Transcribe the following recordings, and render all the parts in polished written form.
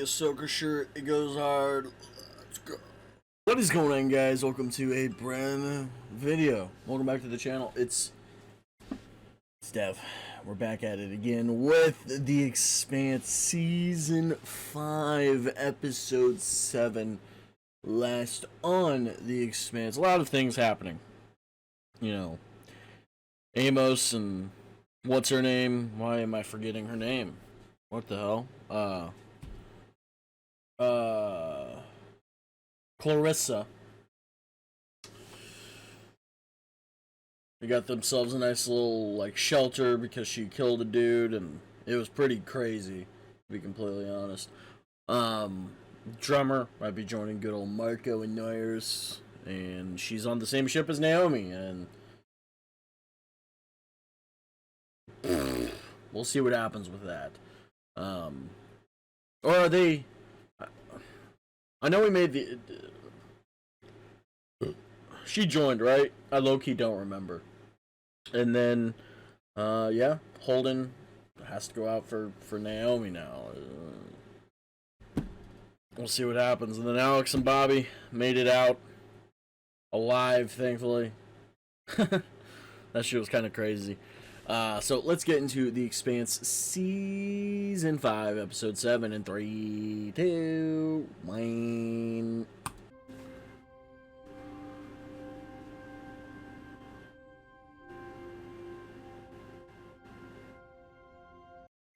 Soaker shirt. It goes hard. Let's go. What is going on, guys? Welcome to a brand new video. Welcome back to the channel. It's Dev. We're back at it again with The Expanse Season 5, Episode 7. Last on The Expanse. A lot of things happening. You know, Amos and what's her name? Why am I forgetting her name? What the hell? Clarissa. They got themselves a nice little, like, shelter because she killed a dude, and it was pretty crazy, to be completely honest. Drummer might be joining good old Marco and Noyers, and she's on the same ship as Naomi, and we'll see what happens with that. Or are they... I know we made the... She joined, right? I low-key don't remember. And then, yeah, Holden has to go out for Naomi now. We'll see what happens. And then Alex and Bobby made it out alive, thankfully. That shit was kind of crazy. So let's get into The Expanse Season 5, Episode 7 in 3, 2, 1.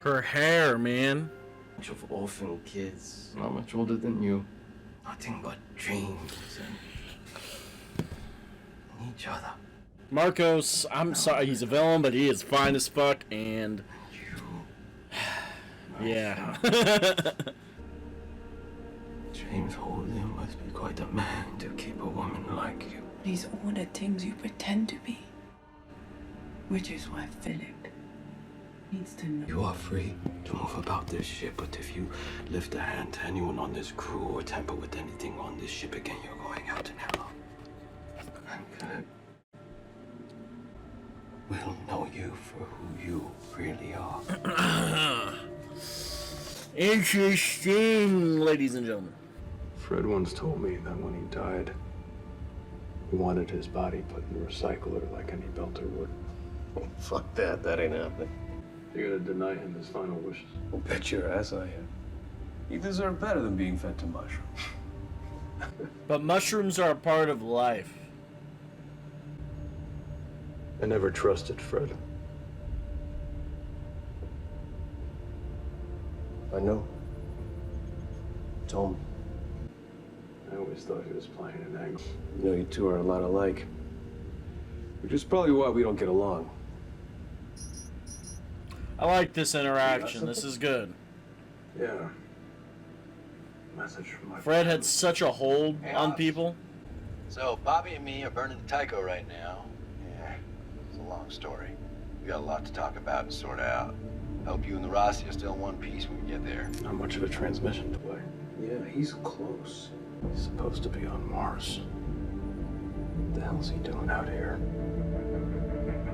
Her hair, man. Bunch of orphan kids, not much older than you. Nothing but dreams and each other. Marcos, I'm sorry, he's a villain, but he is fine as fuck, and yeah. James Holden must be quite a man to keep a woman like you. These are the things you pretend to be. Which is why Philip needs to know. You are free to move about this ship, but if you lift a hand to anyone on this crew or tamper with anything on this ship again, you're going out in hell. And Philip will know you for who you really are. Interesting, ladies and gentlemen. Fred once told me that when he died, he wanted his body put in the recycler like any belter would. Oh, fuck that. That ain't happening. You're gonna deny him his final wishes. I'll bet your ass I am. You deserve better than being fed to mushrooms. But mushrooms are a part of life. I never trusted Fred. I know. Told me. I always thought he was playing an angle. You know, you two are a lot alike. Which is probably why we don't get along. I like this interaction. This is good. Yeah. Message from my Fred had such a hold on people. So, Bobby and me are burning the Tycho right now. Yeah, it's a long story. We got a lot to talk about and sort out. Hope you and the Rossi are still in one piece when we get there. Not much of a transmission delay. Yeah, he's close. He's supposed to be on Mars. What the hell's he doing out here?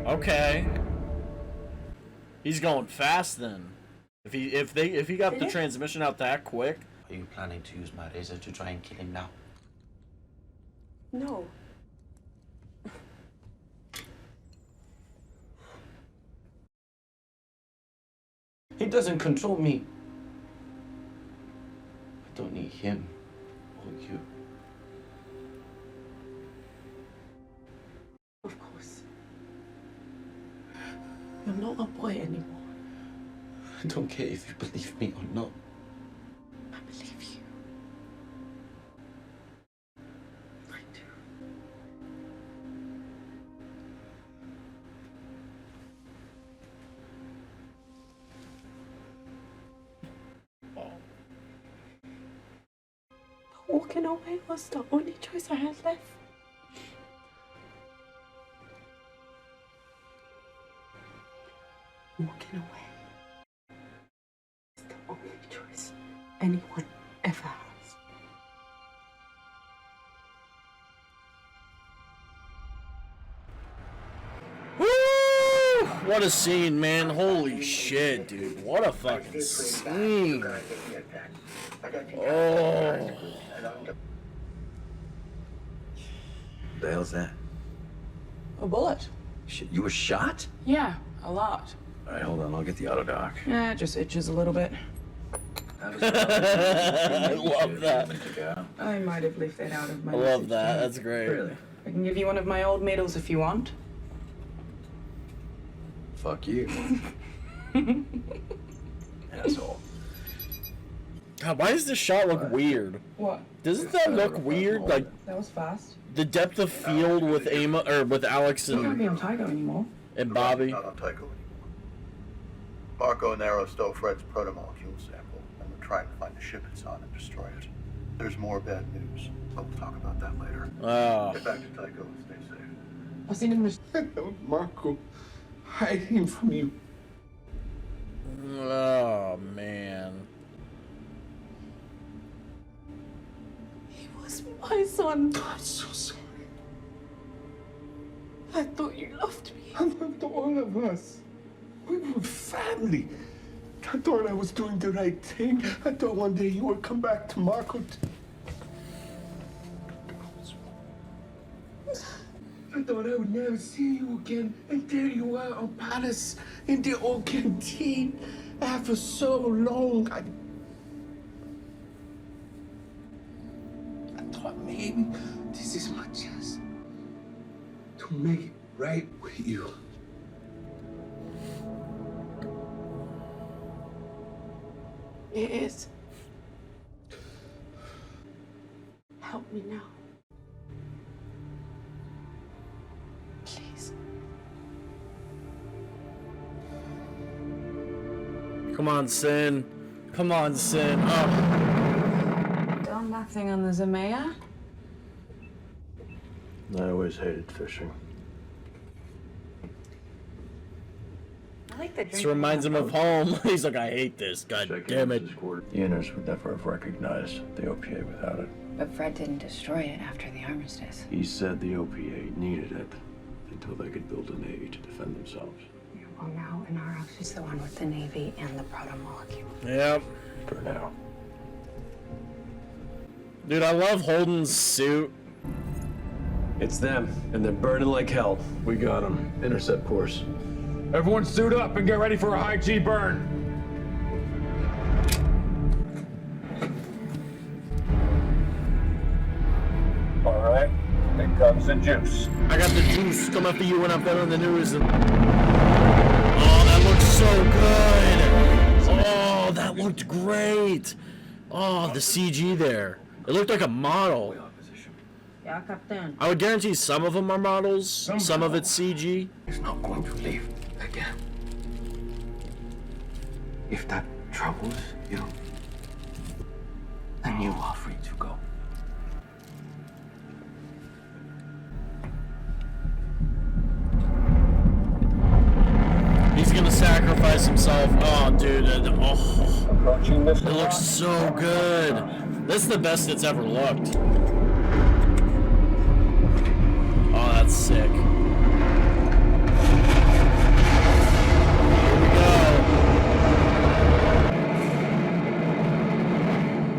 Okay. He's going fast then. If he got the transmission out that quick. Are you planning to use my razor to try and kill him now? No. He doesn't control me. I don't need him or you. Of course. You're not a boy anymore. I don't care if you believe me or not. I believe you. I do. But walking away was the only choice I had left. Walking away is the only choice anyone ever has. Woo! What a scene, man. Holy shit, dude. What a fucking scene. Oh. The hell's that? A bullet. Shit, you were shot? Yeah, a lot. All right, hold on. I'll get the auto doc. Yeah, it just itches a little bit. I love that. I might have left that out of my I love message that. to you. That's great. Really? I can give you one of my old medals if you want. Fuck you. Asshole. God, why does this shot look weird? What? Doesn't that look weird? Like That was fast. the depth of field with with Alex You can't and, be on Tycho anymore. and Bobby. Not on Tycho anymore. Marco and Arrow stole Fred's protomolecule sample, and we're trying to find the ship it's on and destroy it. There's more bad news, but we'll talk about that later. Oh. Get back to Tycho and stay safe. I've seen him this. Marco, hide him from you. Oh man. He was my son. I'm so sorry. I thought you loved me. I loved all of us. We were family. I thought I was doing the right thing. I thought one day you would come back to Marco. I thought I would never see you again. And there you are on Palace in the old canteen after so long. I thought maybe this is my chance to make it right with you. It is. Help me now. Please. Come on, Sin. Come on, Sin. Oh. Still nothing on the Zamea? I always hated fishing. I like the This reminds him of home. He's like, I hate this. God damn it. The Inners would never have recognized the OPA without it. But Fred didn't destroy it after the armistice. He said the OPA needed it until they could build a navy to defend themselves. Well, now Inara is the one with the Navy and the proto-molecule. Yep. For now. Dude, I love Holden's suit. It's them, and they're burning like hell. We got him. Intercept course. Everyone suit up and get ready for a high G burn. All right, here comes the juice. I got the juice coming for you when I'm on the news. And... Oh, that looks so good. Oh, that looked great. Oh, the CG there. It looked like a model. Yeah, Captain. I would guarantee some of them are models, some of it's CG. He's not going to leave again. If that troubles you, then you are free to go. He's gonna sacrifice himself. Oh, dude. Oh, Approaching this. it looks so good. This is the best it's ever looked. Oh, that's sick. Here we go.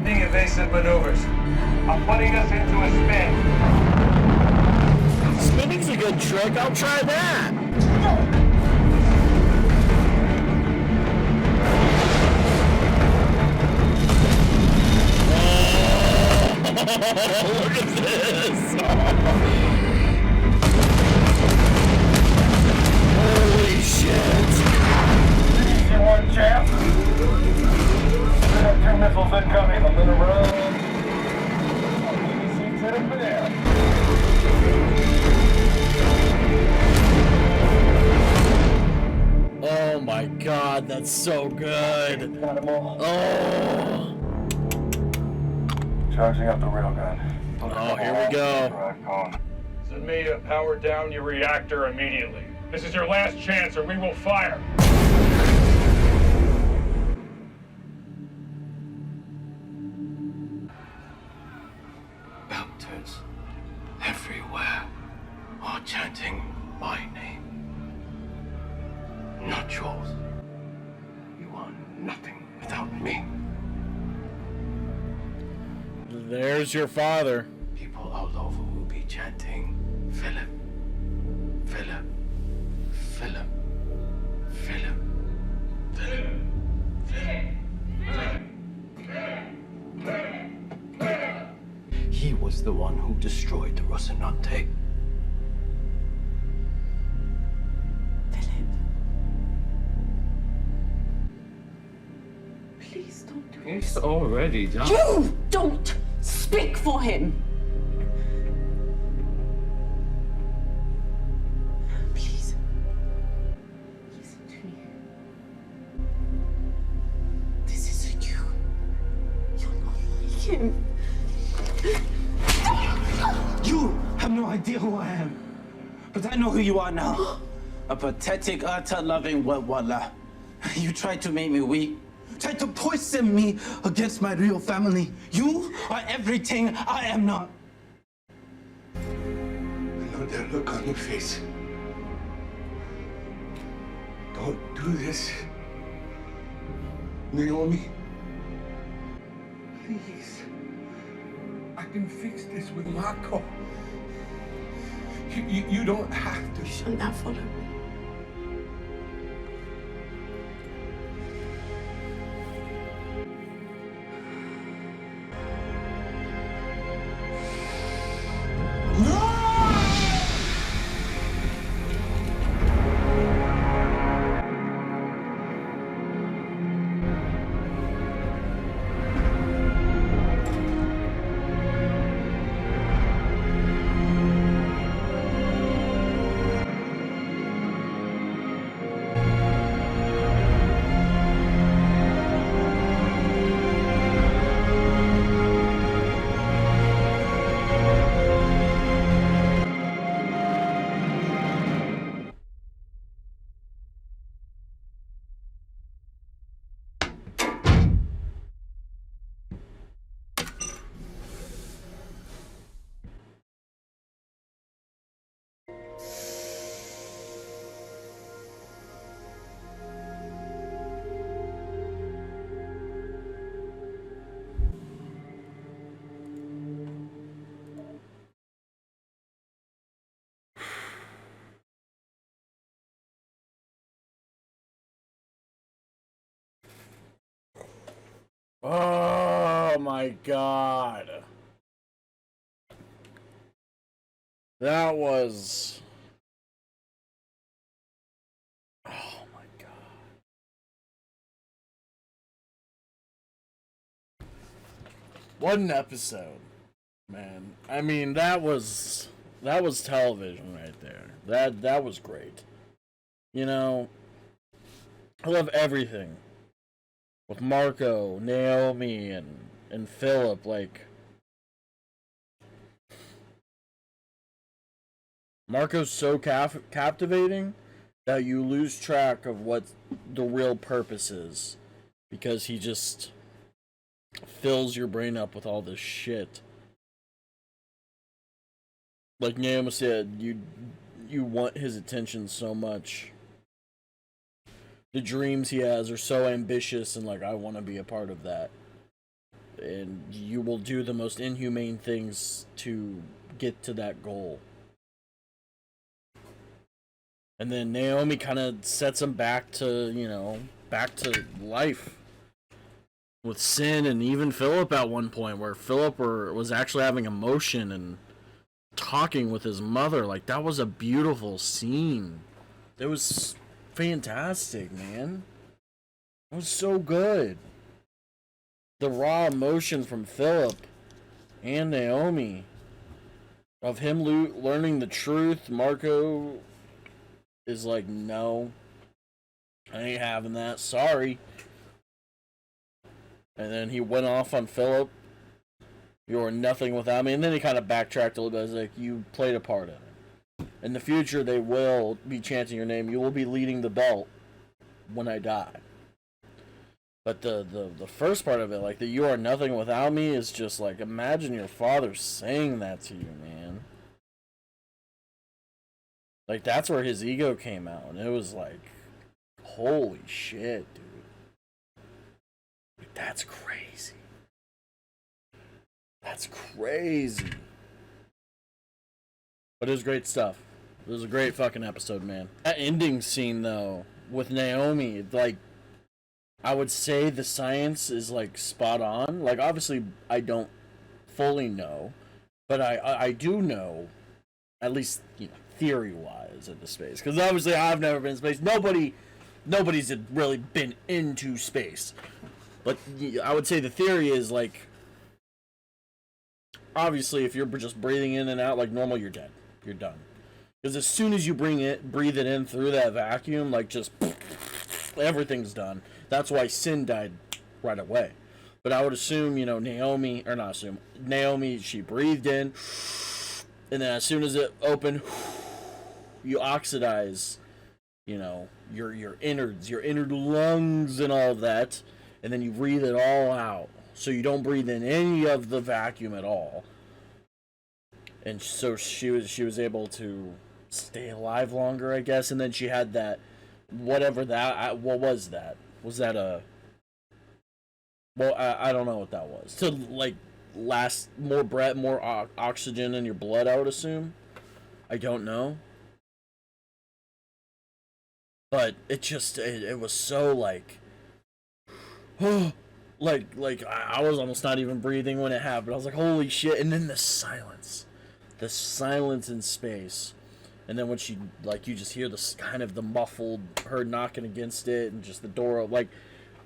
Being evasive maneuvers. I'm putting us into a spin. Spinning's a good trick. I'll try that. Oh, look at this. Holy shit. You want champ? We have 2 missiles incoming. I'm gonna run. BBC set up there. Oh my god, that's so good. Got 'em all. Oh. Charging up the railgun. Oh, here we go. Send me to power down your reactor immediately. This is your last chance or we will fire. Mountains everywhere are chanting my name. Not yours. You are nothing without me. There's your father. People all over will be chanting, Philip, Philip, Philip, Philip, Philip, Philip. He was the one who destroyed the Rocinante. Philip. Please don't do He's already done. You don't speak for him! Please. Listen to me. This isn't you. You're not like him. You have no idea who I am. But I know who you are now. A pathetic, utter-loving wetwater. You tried to make me weak. Tried to poison me against my real family. You are everything I am not. I know that look on your face. Don't do this. Naomi. Please. I can fix this with Marco. You don't have to. You shouldn't have followed me. Oh my god. That was... Oh my god. What an episode, man. I mean, that was television right there. That was great. You know, I love everything with Marco, Naomi, and Philip. Like, Marco's so captivating that you lose track of what the real purpose is, because he just fills your brain up with all this shit. Like Naomi said, you want his attention so much. The dreams he has are so ambitious, and like, I want to be a part of that. And you will do the most inhumane things to get to that goal. And then Naomi kind of sets him back to, you know, back to life with sin, and even Philip at one point, where Philip was actually having emotion and talking with his mother. Like, that was a beautiful scene. It was fantastic, man. It was so good. The raw emotion from Philip and Naomi of him learning the truth. Marco is like, no, I ain't having that. Sorry. And then he went off on Philip. You're nothing without me. And then he kind of backtracked a little bit. He's like, you played a part in it. In the future, they will be chanting your name. You will be leading the belt when I die. But the first part of it, like, the you are nothing without me, is just like, imagine your father saying that to you, man. Like, that's where his ego came out. And it was like, holy shit, dude. Like, that's crazy. That's crazy. But it was great stuff. It was a great fucking episode, man. That ending scene, though, with Naomi, like, I would say the science is, like, spot on. Like, obviously, I don't fully know, but I do know, at least, you know, theory-wise, into space. Because obviously, I've never been in space. Nobody's really been into space. But I would say the theory is, like, obviously, if you're just breathing in and out like normal, you're dead. You're done. Because as soon as you breathe it in through that vacuum, like, just everything's done. That's why Sin died right away. But I would assume, you know, Naomi, she breathed in, and then as soon as it opened, you oxidize, you know, your innards, your inner lungs and all of that, and then you breathe it all out. So you don't breathe in any of the vacuum at all. And so she was able to stay alive longer, I guess. And then she had that, whatever that, what was that? Was that a, well, I don't know what that was. To, like, last more breath, more oxygen in your blood, I would assume. I don't know. But it just, it was so, like, like I was almost not even breathing when it happened. I was like, holy shit. And then the silence in space. And then when she, like, you just hear the kind of the muffled, her knocking against it, and just the door, like,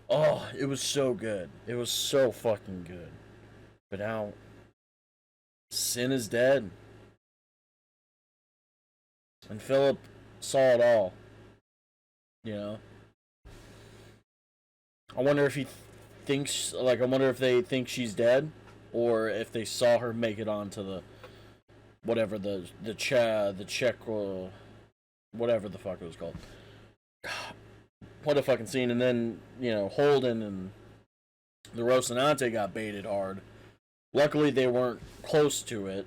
oh, it was so good. It was so fucking good. But now, Sin is dead. And Philip saw it all. You know? I wonder if he thinks, like, I wonder if they think she's dead, or if they saw her make it onto the, whatever, the Czech, whatever the fuck it was called. God, what a fucking scene. And then, you know, Holden and the Rocinante got baited hard. Luckily, they weren't close to it,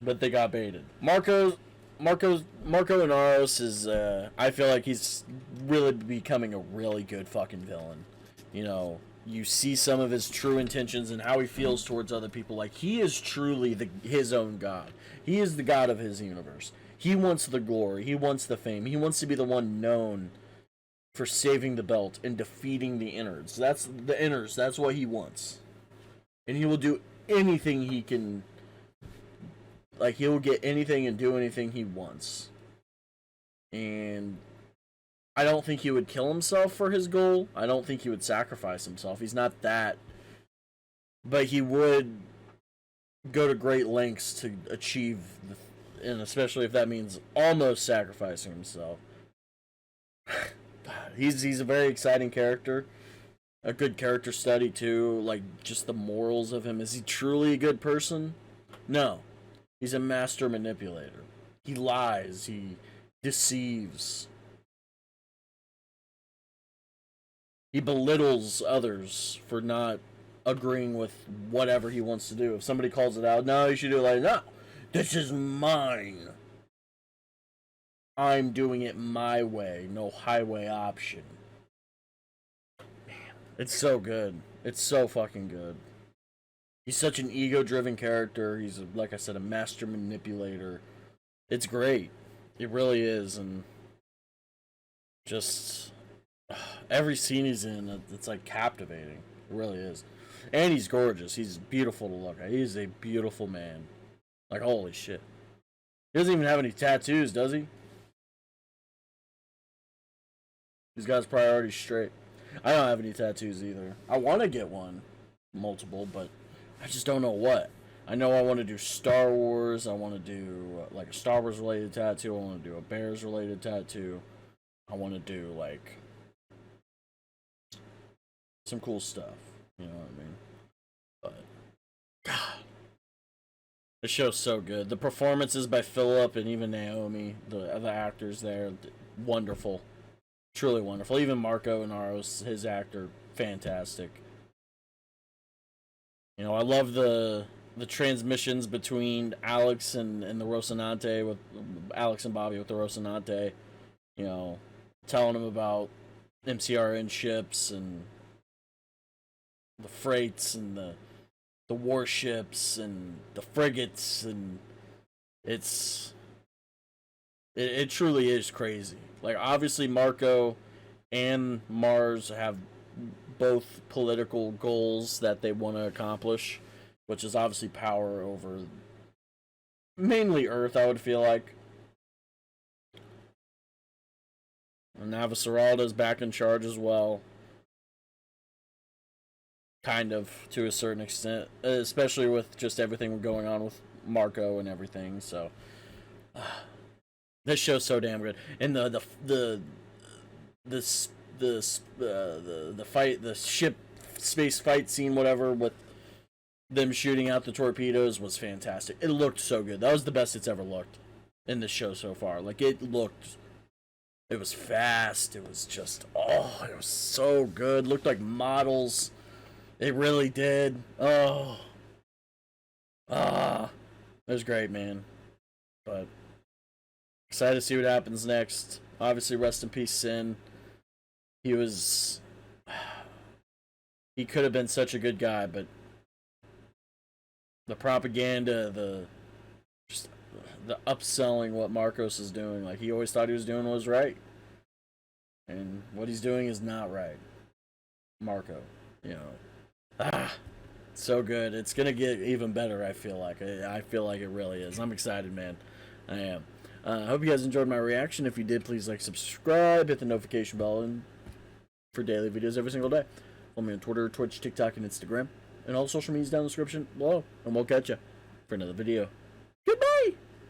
but they got baited. Marco Inaros is, I feel like he's really becoming a really good fucking villain. You know, you see some of his true intentions and how he feels towards other people. Like, he is truly his own god. He is the god of his universe. He wants the glory. He wants the fame. He wants to be the one known for saving the belt and defeating the innards. That's the innards. That's what he wants. And he will do anything he can. Like, he'll get anything and do anything he wants. And I don't think he would kill himself for his goal. I don't think he would sacrifice himself. He's not that. But he would go to great lengths to achieve, and especially if that means almost sacrificing himself. He's a very exciting character. A good character study, too. Like, just the morals of him. Is he truly a good person? No. He's a master manipulator. He lies. He deceives. He belittles others for not agreeing with whatever he wants to do. If somebody calls it out, no, you should do it like, no, this is mine. I'm doing it my way. No highway option. Man, it's so good. It's so fucking good. He's such an ego-driven character. He's, like I said, a master manipulator. It's great. It really is. And just every scene he's in, it's like captivating. It really is. And he's gorgeous. He's beautiful to look at. He's a beautiful man. Like, holy shit. He doesn't even have any tattoos, does he? He's got his priorities straight. I don't have any tattoos either. I want to get one. Multiple, but I just don't know what. I know I want to do Star Wars. I want to do like a Star Wars related tattoo. I want to do a Bears related tattoo. I want to do like some cool stuff. You know what I mean? But God, the show's so good. The performances by Philip and even Naomi, the actors there, wonderful, truly wonderful. Even Marco Inaros, his actor, fantastic. You know, I love the transmissions between Alex and the Rocinante, with Alex and Bobby with the Rocinante. You know, telling them about MCRN ships and the freights and the the warships and the frigates, and it truly is crazy. Like, obviously Marco and Mars have both political goals that they want to accomplish, which is obviously power over mainly Earth, I would feel like. And Navasaralda's back in charge as well. Kind of, to a certain extent. Especially with just everything going on with Marco and everything, so... this show's so damn good. And the fight, the ship space fight scene, whatever, with them shooting out the torpedoes was fantastic. It looked so good. That was the best it's ever looked in this show so far. Like, it was fast. It was just, it was so good. Looked like models. It really did. It was great, man. But excited to see what happens next. Obviously, rest in peace, Sin. He could have been such a good guy, but the propaganda, the upselling what Marcos is doing, like, he always thought he was doing was right. And what he's doing is not right. Marco, you know. So good. It's gonna get even better, I feel like. I feel like it really is. I'm excited, man. I am. I hope you guys enjoyed my reaction. If you did, please like, subscribe, hit the notification bell, and for daily videos every single day. Follow me on Twitter, Twitch, TikTok, and Instagram. And all the social medias down in the description below. And we'll catch you for another video. Goodbye!